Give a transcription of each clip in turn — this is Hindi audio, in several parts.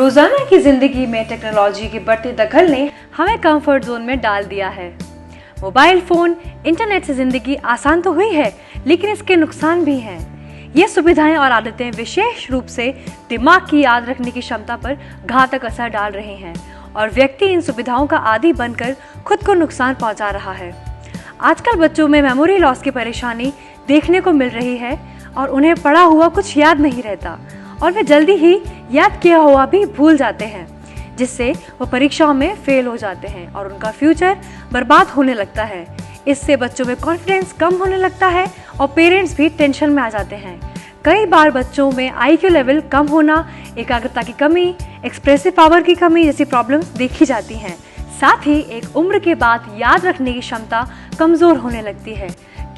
रोजाना की जिंदगी में टेक्नोलॉजी के बढ़ते दखल ने हमें कंफर्ट जोन में डाल दिया है। मोबाइल फोन, इंटरनेट से जिंदगी आसान तो हुई है, लेकिन इसके नुकसान भी हैं। ये सुविधाएं और आदतें विशेष रूप से दिमाग की याद रखने की क्षमता पर घातक असर डाल रहे हैं और व्यक्ति इन सुविधाओं का आदी बनकर खुद को नुकसान पहुंचा रहा है। आजकल बच्चों में मेमोरी लॉस की परेशानी देखने को मिल रही है और उन्हें पढ़ा हुआ कुछ याद नहीं रहता और वे जल्दी ही याद किया हुआ भी भूल जाते हैं, जिससे वो परीक्षाओं में फेल हो जाते हैं और उनका फ्यूचर बर्बाद होने लगता है। इससे बच्चों में कॉन्फिडेंस कम होने लगता है और पेरेंट्स भी टेंशन में आ जाते हैं। कई बार बच्चों में IQ लेवल कम होना, एकाग्रता की कमी, एक्सप्रेसिव पावर की कमी जैसी प्रॉब्लम्स देखी जाती हैं। साथ ही एक उम्र के बाद याद रखने की क्षमता कमज़ोर होने लगती है,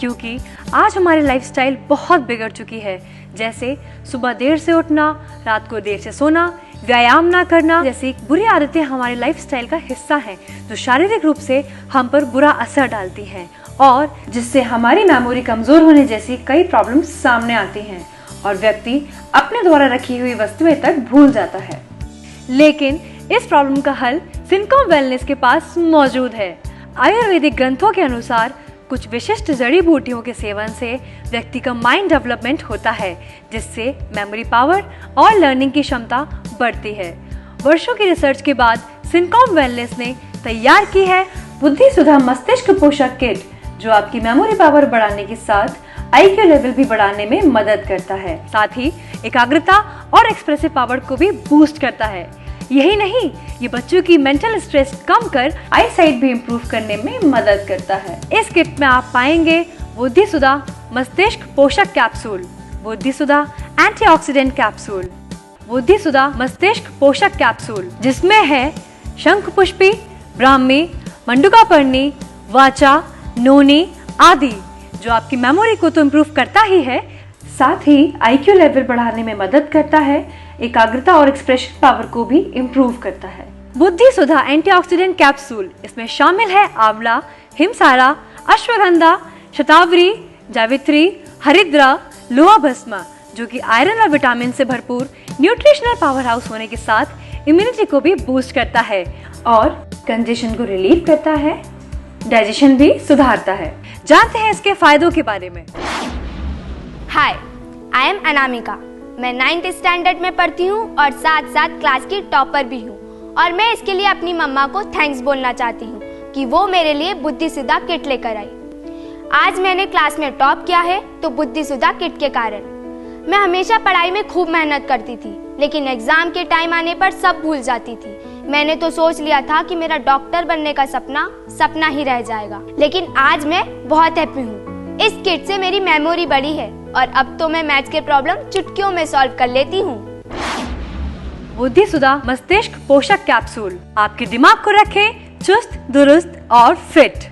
क्योंकि आज हमारी लाइफस्टाइल बहुत बिगड़ चुकी है। जैसे सुबह देर से उठना, रात को देर से सोना, व्यायाम ना करना जैसी बुरी आदतें हमारे लाइफस्टाइल का हिस्सा हैं, जो शारीरिक रूप से हम पर बुरा असर डालती हैं और जिससे हमारी मेमोरी कमज़ोर होने जैसी कई प्रॉब्लम्स सामने आती हैं और व्यक्ति अपने द्वारा रखी हुई वस्तुएं तक भूल जाता है। लेकिन इस प्रॉब्लम का हल सिनकॉम वेलनेस के पास मौजूद है। आयुर्वेदिक ग्रंथों के अनुसार कुछ विशिष्ट जड़ी बूटियों के सेवन से व्यक्ति का माइंड डेवलपमेंट होता है, जिससे मेमोरी पावर और लर्निंग की क्षमता बढ़ती है। वर्षों की रिसर्च के बाद सिनकॉम वेलनेस ने तैयार की है बुद्धि सुधा मस्तिष्क पोषक किट, जो आपकी मेमोरी पावर बढ़ाने के साथ IQ लेवल भी बढ़ाने में मदद करता है। साथ ही एकाग्रता और एक्सप्रेसिव पावर को भी बूस्ट करता है। यही नहीं, ये बच्चों की मेंटल स्ट्रेस कम कर आई साइट भी इम्प्रूव करने में मदद करता है। इस किट में आप पाएंगे बुद्धि सुधा मस्तिष्क पोषक कैप्सूल, बुद्धि सुधा एंटीऑक्सीडेंट कैप्सूल, बुद्धि सुधा मस्तिष्क पोषक कैप्सूल, जिसमें है शंख पुष्पी, ब्राह्मी, मंडुकापर्णी, वाचा, नोनी आदि, जो आपकी मेमोरी को तो इम्प्रूव करता ही है, साथ ही IQ लेवल बढ़ाने में मदद करता है, एकाग्रता और एक्सप्रेशन पावर को भी इम्प्रूव करता है। बुद्धि सुधा एंटीऑक्सीडेंट कैप्सूल, इसमें शामिल है आंवला, हिमसारा, अश्वगंधा, शतावरी, जावित्री, हरिद्रा, लोहा भस्म, जो कि आयरन और विटामिन से भरपूर न्यूट्रिशनल पावर हाउस होने के साथ इम्यूनिटी को भी बूस्ट करता है और कंजेशन को रिलीव करता है, डाइजेशन भी सुधारता है। जानते हैं इसके फायदों के बारे में। हाय, आई एम अनामिका। मैं 9th स्टैंडर्ड में पढ़ती हूँ और साथ साथ क्लास की टॉपर भी हूँ और मैं इसके लिए अपनी मम्मा को थैंक्स बोलना चाहती हूँ कि वो मेरे लिए बुद्धि सुधा किट लेकर आई। आज मैंने क्लास में टॉप किया है तो बुद्धि सुधा किट के कारण। मैं हमेशा पढ़ाई में खूब मेहनत करती थी, लेकिन एग्जाम के टाइम आने पर सब भूल जाती थी। मैंने तो सोच लिया था कि मेरा डॉक्टर बनने का सपना ही रह जाएगा, लेकिन आज मैं बहुत हैप्पी हूँ। इस किट से मेरी मेमोरी बढ़ी है और अब तो मैं मैथ्स के प्रॉब्लम चुटकियों में सॉल्व कर लेती हूँ। बुद्धि सुधा मस्तिष्क पोषक कैप्सूल आपके दिमाग को रखे चुस्त, दुरुस्त और फिट।